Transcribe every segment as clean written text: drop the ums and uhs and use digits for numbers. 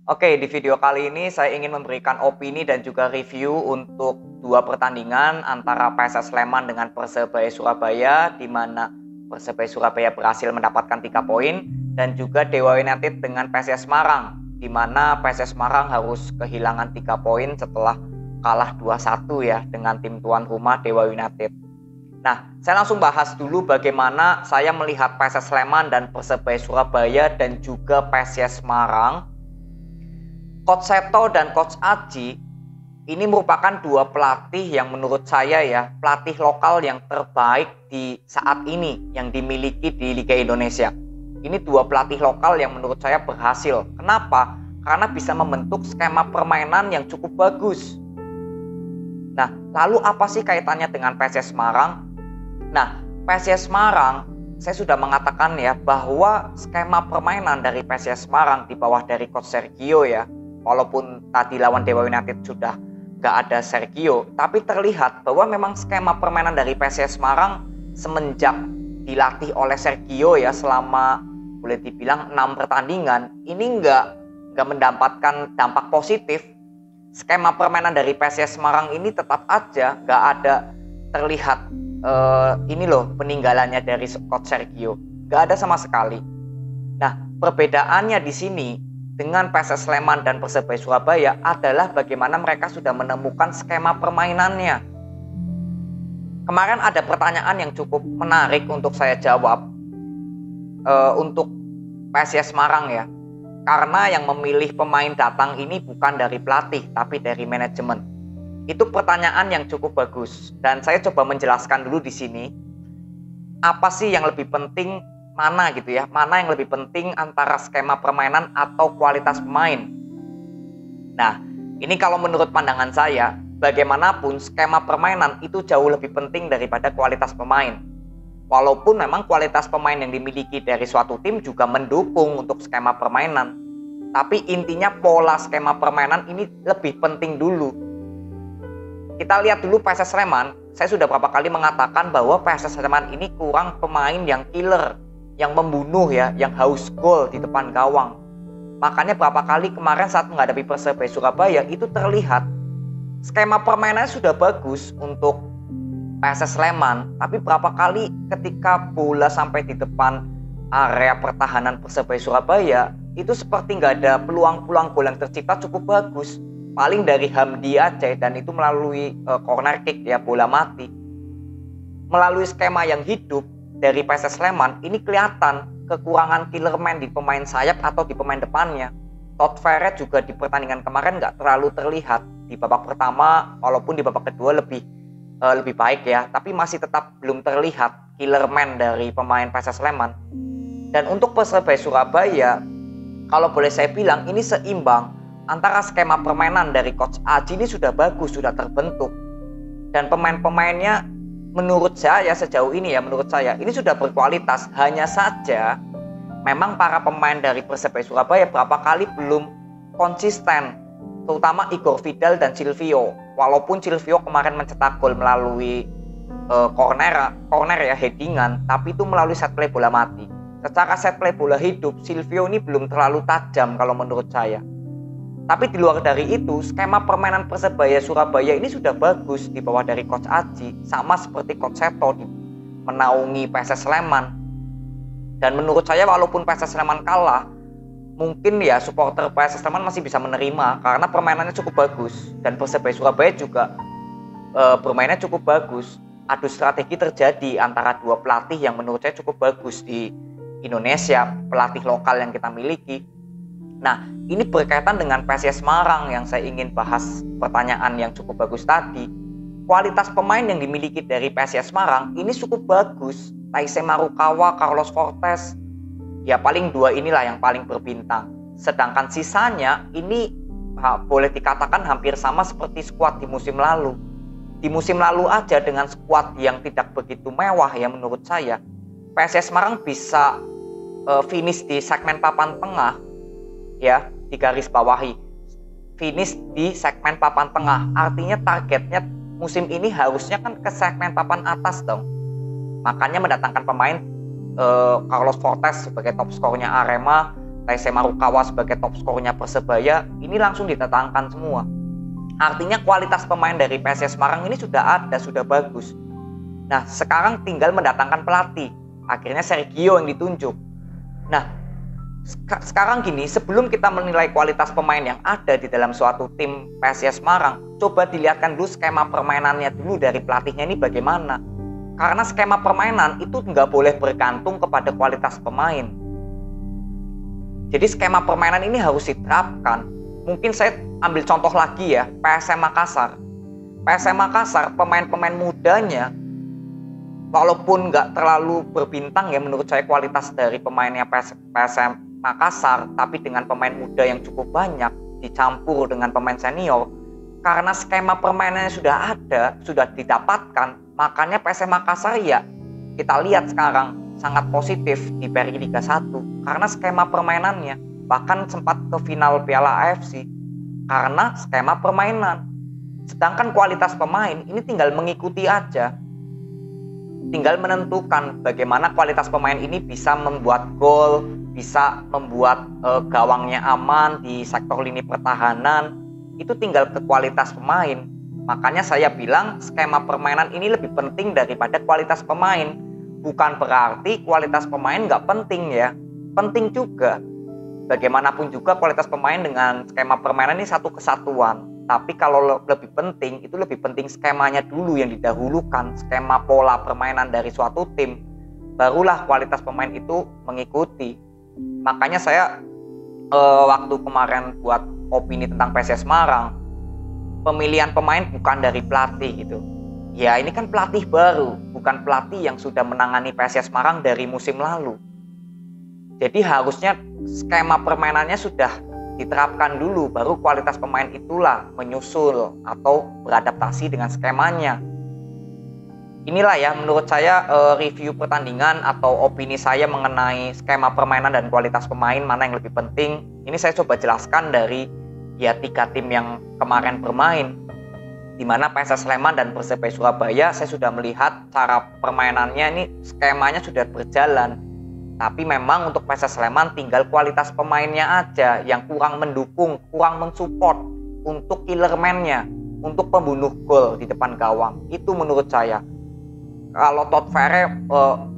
Oke, di video kali ini saya ingin memberikan opini dan juga review untuk dua pertandingan antara PSS Sleman dengan Persebaya Surabaya, di mana Persebaya Surabaya berhasil mendapatkan 3 poin, dan juga Dewa United dengan PSS Semarang, di mana PSS Semarang harus kehilangan 3 poin setelah kalah 2-1 ya dengan tim tuan rumah Dewa United. Nah, saya langsung bahas dulu bagaimana saya melihat PSS Sleman dan Persebaya Surabaya dan juga PSS Semarang. Coach Seto dan Coach Aji ini merupakan dua pelatih yang menurut saya ya, pelatih lokal yang terbaik di saat ini yang dimiliki di Liga Indonesia. Ini dua pelatih lokal yang menurut saya berhasil. Kenapa? Karena bisa membentuk skema permainan yang cukup bagus. Nah, lalu apa sih kaitannya dengan PSS Semarang? Nah, PSS Semarang, saya sudah mengatakan ya bahwa skema permainan dari PSS Semarang di bawah dari Coach Sergio ya, walaupun tadi lawan Dewa United sudah gak ada Sergio, tapi terlihat bahwa memang skema permainan dari PSS Semarang semenjak dilatih oleh Sergio ya selama boleh dibilang 6 pertandingan, ini gak mendapatkan dampak positif. Skema permainan dari PSS Semarang ini tetap aja gak ada terlihat ini loh peninggalannya dari Coach Sergio, gak ada sama sekali. Nah, perbedaannya di sini dengan PSS Sleman dan Persebaya Surabaya adalah bagaimana mereka sudah menemukan skema permainannya. Kemarin ada pertanyaan yang cukup menarik untuk saya jawab untuk PSS Semarang ya. Karena yang memilih pemain datang ini bukan dari pelatih tapi dari manajemen. Itu pertanyaan yang cukup bagus dan saya coba menjelaskan dulu di sini. Apa sih yang lebih penting? Mana gitu ya, mana yang lebih penting antara skema permainan atau kualitas pemain. Nah, ini kalau menurut pandangan saya, bagaimanapun skema permainan itu jauh lebih penting daripada kualitas pemain. Walaupun memang kualitas pemain yang dimiliki dari suatu tim juga mendukung untuk skema permainan, tapi intinya pola skema permainan ini lebih penting dulu. Kita lihat dulu PSS Sleman. Saya sudah berapa kali mengatakan bahwa PSS Sleman ini kurang pemain yang killer, yang membunuh ya, yang haus gol di depan gawang. Makanya berapa kali kemarin saat menghadapi Persebaya Surabaya itu terlihat skema permainannya sudah bagus untuk PSS Sleman, tapi berapa kali ketika bola sampai di depan area pertahanan Persebaya Surabaya itu seperti nggak ada peluang-peluang gol yang tercipta cukup bagus. Paling dari Hamdi aja, dan itu melalui corner kick ya, bola mati. Melalui skema yang hidup dari PSS Sleman ini kelihatan kekurangan killer man di pemain sayap atau di pemain depannya. Todd Verret juga di pertandingan kemarin nggak terlalu terlihat di babak pertama, walaupun di babak kedua lebih baik ya, tapi masih tetap belum terlihat killer man dari pemain PSS Sleman. Dan untuk Persebaya Surabaya, kalau boleh saya bilang ini seimbang antara skema permainan dari Coach Aji ini sudah bagus, sudah terbentuk, dan pemain-pemainnya menurut saya sejauh ini ya, menurut saya ini sudah berkualitas. Hanya saja memang para pemain dari Persebaya Surabaya berapa kali belum konsisten, terutama Igor Vidal dan Silvio. Walaupun Silvio kemarin mencetak gol melalui corner ya, headingan, tapi itu melalui set play bola mati. Secara set play bola hidup, Silvio ini belum terlalu tajam kalau menurut saya. Tapi di luar dari itu, skema permainan Persebaya Surabaya ini sudah bagus di bawah dari Coach Aji, sama seperti Coach Seto menaungi PSS Sleman. Dan menurut saya walaupun PSS Sleman kalah, mungkin ya supporter PSS Sleman masih bisa menerima karena permainannya cukup bagus, dan Persebaya Surabaya juga bermainnya cukup bagus. Adu strategi terjadi antara dua pelatih yang menurut saya cukup bagus di Indonesia, pelatih lokal yang kita miliki. Nah, ini berkaitan dengan PSS Semarang yang saya ingin bahas pertanyaan yang cukup bagus tadi. Kualitas pemain yang dimiliki dari PSS Semarang ini cukup bagus. Taisei Marukawa, Carlos Fortes, ya paling dua inilah yang paling berbintang. Sedangkan sisanya ini boleh dikatakan hampir sama seperti skuad di musim lalu. Di musim lalu aja dengan skuad yang tidak begitu mewah ya menurut saya, PSS Semarang bisa finish di segmen papan tengah ya, di garis bawahi, finish di segmen papan tengah. Artinya targetnya musim ini harusnya kan ke segmen papan atas dong. Makanya mendatangkan pemain Carlos Fortes sebagai top skornya Arema, Taisei Marukawa sebagai top skornya Persebaya, ini langsung ditatangkan semua. Artinya kualitas pemain dari PSIS Semarang ini sudah ada, sudah bagus. Nah, sekarang tinggal mendatangkan pelatih. Akhirnya Sergio yang ditunjuk. Nah, sekarang gini, sebelum kita menilai kualitas pemain yang ada di dalam suatu tim PSIS Semarang, coba dilihatkan dulu skema permainannya dulu dari pelatihnya ini bagaimana. Karena skema permainan itu nggak boleh bergantung kepada kualitas pemain. Jadi skema permainan ini harus diterapkan. Mungkin saya ambil contoh lagi ya, PSM Makassar. PSM Makassar, pemain-pemain mudanya, walaupun nggak terlalu berbintang ya menurut saya kualitas dari pemainnya PSM Makassar, tapi dengan pemain muda yang cukup banyak, dicampur dengan pemain senior, karena skema permainannya sudah ada, sudah didapatkan, makanya PSM Makassar ya kita lihat sekarang sangat positif di Peri Liga 1, karena skema permainannya bahkan sempat ke final Piala AFC karena skema permainan. Sedangkan kualitas pemain ini tinggal mengikuti aja, tinggal menentukan bagaimana kualitas pemain ini bisa membuat gol, bisa membuat gawangnya aman di sektor lini pertahanan. Itu tinggal ke kualitas pemain. Makanya saya bilang skema permainan ini lebih penting daripada kualitas pemain. Bukan berarti kualitas pemain nggak penting ya, penting juga. Bagaimanapun juga kualitas pemain dengan skema permainan ini satu kesatuan. Tapi kalau lebih penting, itu lebih penting skemanya dulu yang didahulukan, skema pola permainan dari suatu tim. Barulah kualitas pemain itu mengikuti. Makanya saya waktu kemarin buat opini tentang PSIS Semarang, pemilihan pemain bukan dari pelatih gitu. Ya ini kan pelatih baru, bukan pelatih yang sudah menangani PSIS Semarang dari musim lalu. Jadi harusnya skema permainannya sudah diterapkan dulu, baru kualitas pemain itulah menyusul atau beradaptasi dengan skemanya. Inilah ya menurut saya review pertandingan atau opini saya mengenai skema permainan dan kualitas pemain mana yang lebih penting. Ini saya coba jelaskan dari ya 3 tim yang kemarin bermain, di mana PSS Sleman dan Persebaya Surabaya saya sudah melihat cara permainannya ini skemanya sudah berjalan. Tapi memang untuk PSS Sleman tinggal kualitas pemainnya aja yang kurang mendukung, kurang mensupport untuk killer man-nya, untuk pembunuh gol di depan gawang. Itu menurut saya. Kalau Todd Ferre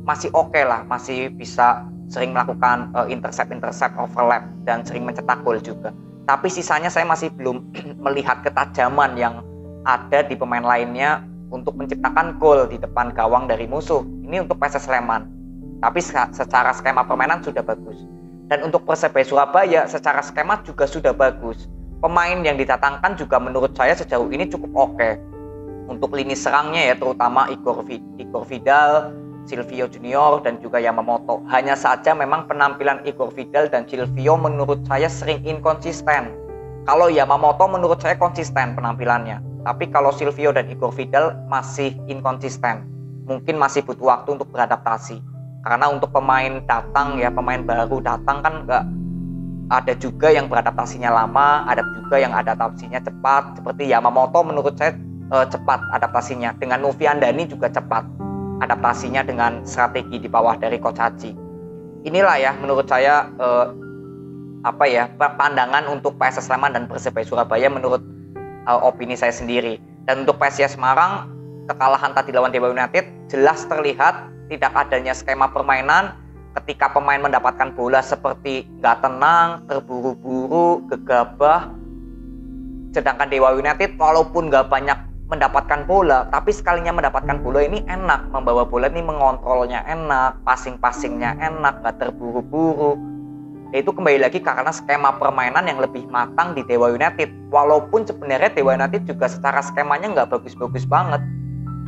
masih oke lah, masih bisa sering melakukan intercept, overlap, dan sering mencetak gol juga. Tapi sisanya saya masih belum melihat ketajaman yang ada di pemain lainnya untuk menciptakan gol di depan gawang dari musuh. Ini untuk PSS Sleman. Tapi secara skema permainan sudah bagus. Dan untuk Persebaya Surabaya secara skema juga sudah bagus. Pemain yang didatangkan juga menurut saya sejauh ini cukup oke. Untuk lini serangnya ya terutama Igor Vidal, Silvio Junior dan juga Yamamoto. Hanya saja memang penampilan Igor Vidal dan Silvio menurut saya sering inkonsisten. Kalau Yamamoto menurut saya konsisten penampilannya. Tapi kalau Silvio dan Igor Vidal masih inkonsisten. Mungkin masih butuh waktu untuk beradaptasi. Karena untuk pemain datang ya, pemain baru datang kan nggak ada juga yang beradaptasinya lama, ada juga yang adaptasinya cepat. Seperti Yamamoto menurut saya cepat adaptasinya. Dengan Noviandani juga cepat adaptasinya dengan strategi di bawah dari Coach Haji. Inilah ya menurut saya pandangan untuk PSS Sleman dan Persebaya Surabaya menurut opini saya sendiri. Dan untuk PSIS Semarang, kekalahan tadi lawan Dewa United jelas terlihat tidak adanya skema permainan ketika pemain mendapatkan bola seperti nggak tenang, terburu-buru, gegabah. Sedangkan Dewa United walaupun nggak banyak mendapatkan bola, tapi sekalinya mendapatkan bola ini enak, membawa bola ini mengontrolnya enak, passing-passingnya enak, nggak terburu-buru. Itu kembali lagi karena skema permainan yang lebih matang di Dewa United. Walaupun sebenarnya Dewa United juga secara skemanya nggak bagus-bagus banget.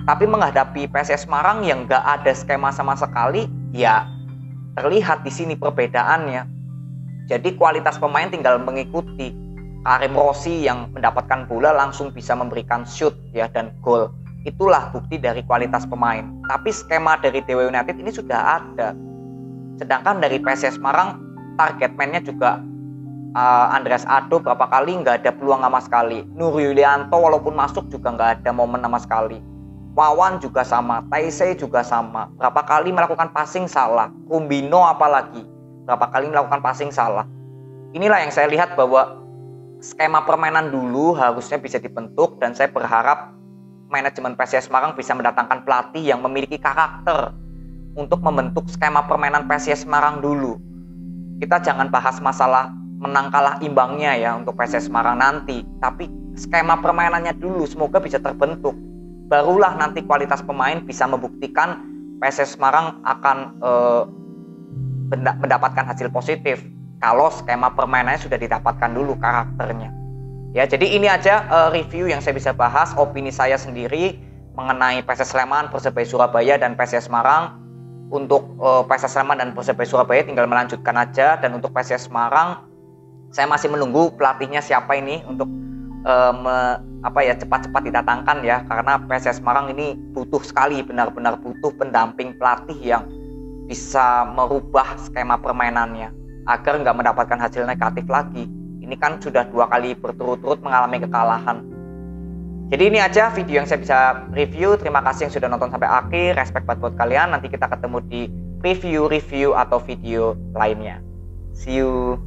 Tapi menghadapi PSIS Semarang yang nggak ada skema sama sekali, ya terlihat di sini perbedaannya. Jadi kualitas pemain tinggal mengikuti. Karim Rossi yang mendapatkan bola langsung bisa memberikan shoot ya dan gol. Itulah bukti dari kualitas pemain. Tapi skema dari Dewa United ini sudah ada. Sedangkan dari PSIS Semarang target man-nya juga Andreas Ado berapa kali nggak ada peluang sama sekali. Nur Yulianto walaupun masuk juga nggak ada momen sama sekali. Wawan juga sama, Taisei juga sama. Berapa kali melakukan passing salah. Kumbino apalagi. Berapa kali melakukan passing salah. inilah yang saya lihat bahwa skema permainan dulu harusnya bisa dibentuk, dan saya berharap manajemen PSIS Semarang bisa mendatangkan pelatih yang memiliki karakter untuk membentuk skema permainan PSIS Semarang dulu. Kita jangan bahas masalah menang kalah imbangnya ya untuk PSIS Semarang nanti, tapi skema permainannya dulu semoga bisa terbentuk. Barulah nanti kualitas pemain bisa membuktikan PSIS Semarang akan mendapatkan hasil positif kalau skema permainannya sudah didapatkan dulu karakternya. Ya, jadi ini aja review yang saya bisa bahas, opini saya sendiri mengenai PSS Sleman, Persebaya Surabaya, dan PSIS Semarang. Untuk PSS Sleman dan Persebaya Surabaya tinggal melanjutkan aja, dan untuk PSIS Semarang saya masih menunggu pelatihnya siapa ini untuk cepat-cepat didatangkan ya, karena PSIS Semarang ini butuh sekali, benar-benar butuh pendamping pelatih yang bisa merubah skema permainannya agar nggak mendapatkan hasil negatif lagi. Ini kan sudah 2 kali berturut-turut mengalami kekalahan. Jadi ini aja video yang saya bisa review. Terima kasih yang sudah nonton sampai akhir. Respect buat kalian. Nanti kita ketemu di review atau video lainnya. See you.